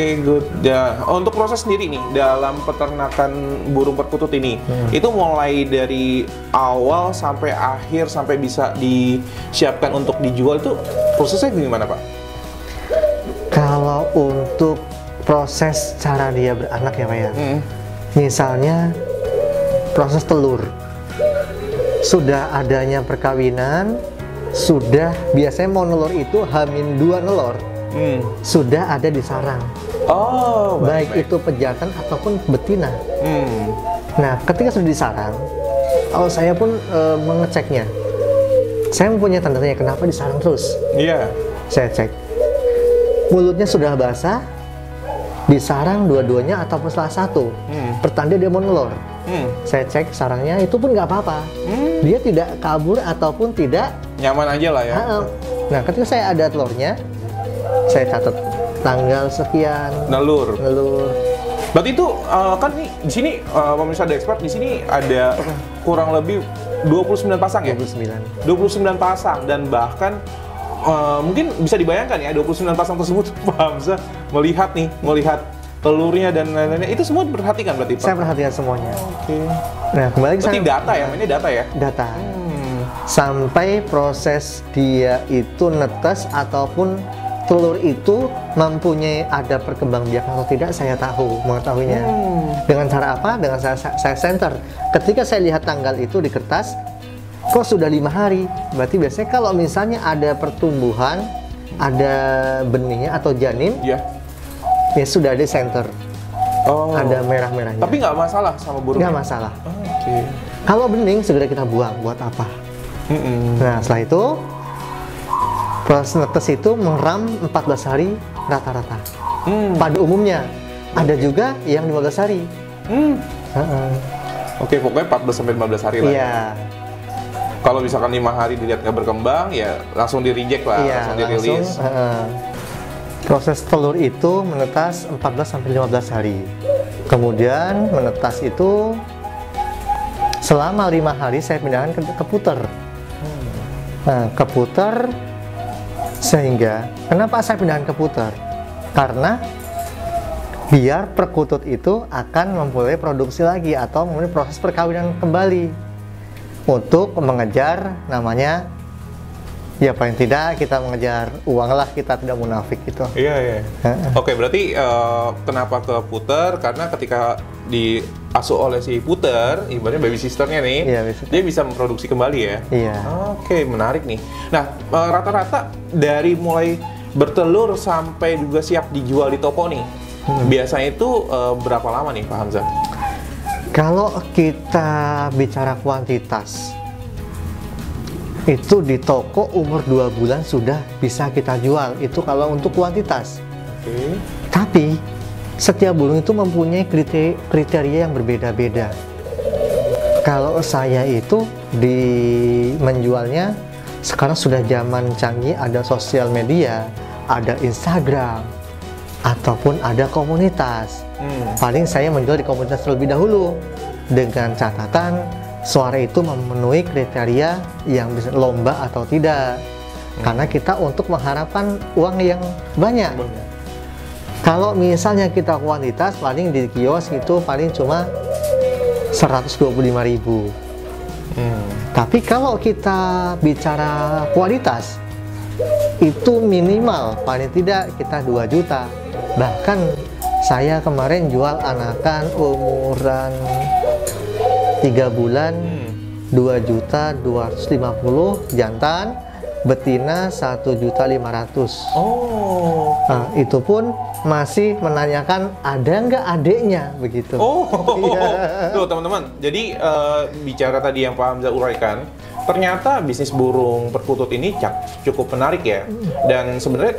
Oke, good. Ya, untuk proses sendiri nih dalam peternakan burung perkutut ini, itu mulai dari awal sampai akhir sampai bisa disiapkan untuk dijual itu prosesnya gimana, Pak? Kalau untuk proses cara dia beranak ya Pak ya, misalnya proses telur, sudah adanya perkawinan, sudah biasanya mau nelur itu H-2 nelor, sudah ada di sarang. Oh, baik itu pejantan ataupun betina. Nah, ketika sudah di sarang, saya pun mengeceknya. Saya mempunyai tanda-tanya kenapa di sarang terus. Iya. Saya cek. Mulutnya sudah basah, di sarang dua-duanya ataupun salah satu. Pertanda dia mau nelor. Saya cek sarangnya, itu pun nggak apa-apa. Dia tidak kabur ataupun tidak nyaman aja lah ya. Nah, ketika saya ada telurnya, saya catat tanggal sekian. Nelur. Berarti itu kan nih di sini pemirsa The Expert di sini ada kurang lebih 29 pasang ya? 29 pasang dan bahkan mungkin bisa dibayangkan ya 29 pasang tersebut Pak Hamzah melihat telurnya dan lain-lainnya itu semua diperhatikan berarti Pak? Saya perhatikan semuanya. Oke. Nah, kembali ke berarti data ya, ini data ya? Data. Sampai proses dia itu netes ataupun telur itu mempunyai ada perkembangbiakan atau tidak, saya mengetahuinya. Dengan cara apa? Dengan saya center. Ketika saya lihat tanggal itu di kertas, kok sudah 5 hari? Berarti biasanya kalau misalnya ada pertumbuhan, ada benihnya atau janin, ya sudah ada center. Ada merah-merahnya. Tapi nggak masalah sama burungnya? Nggak masalah. Kalau bening, segera kita buang. Buat apa? Nah, setelah itu proses netes itu meram 14 hari rata-rata. Pada umumnya ada juga yang 15 hari. Oke, pokoknya 14-15 hari lah. Iya. Kalau misalkan 5 hari dilihat nggak berkembang, ya langsung di reject lah, langsung dirilis. Proses telur itu menetas 14-15 hari. Kemudian menetas itu selama 5 hari saya pindahkan ke puter. Nah, ke puter. Sehingga, kenapa saya pindahkan ke puter? Karena biar perkutut itu akan memulai produksi lagi atau memulai proses perkawinan kembali untuk mengejar namanya, ya paling tidak kita mengejar uang lah, kita tidak munafik gitu. Iya. Oke, berarti kenapa ke puter? Karena ketika diasuh oleh si puter, ibaratnya baby sisternya nih, dia bisa memproduksi kembali ya? Iya. Oke, menarik nih. Nah, rata-rata dari mulai bertelur sampai juga siap dijual di toko nih, biasanya itu berapa lama nih Pak Hamzah? Kalau kita bicara kuantitas, itu di toko umur 2 bulan sudah bisa kita jual, itu kalau untuk kuantitas. Tapi setiap burung itu mempunyai kriteria yang berbeda-beda. Kalau saya itu menjualnya sekarang sudah zaman canggih, ada sosial media, ada Instagram, ataupun ada komunitas. Paling saya menjual di komunitas terlebih dahulu dengan catatan suara itu memenuhi kriteria yang bisa lomba atau tidak. Karena kita untuk mengharapkan uang yang banyak. Kalau misalnya kita kuantitas, paling di kios itu paling cuma 125.000. Tapi kalau kita bicara kualitas, itu minimal paling tidak kita 2 juta. Bahkan saya kemarin jual anakan umuran 3 bulan 2.250.000, jantan, betina 1.500.000. Nah, itu pun masih menanyakan ada nggak adeknya begitu. Tuh teman-teman, jadi bicara tadi yang Pak Hamzah uraikan, ternyata bisnis burung perkutut ini cukup menarik ya. Dan sebenarnya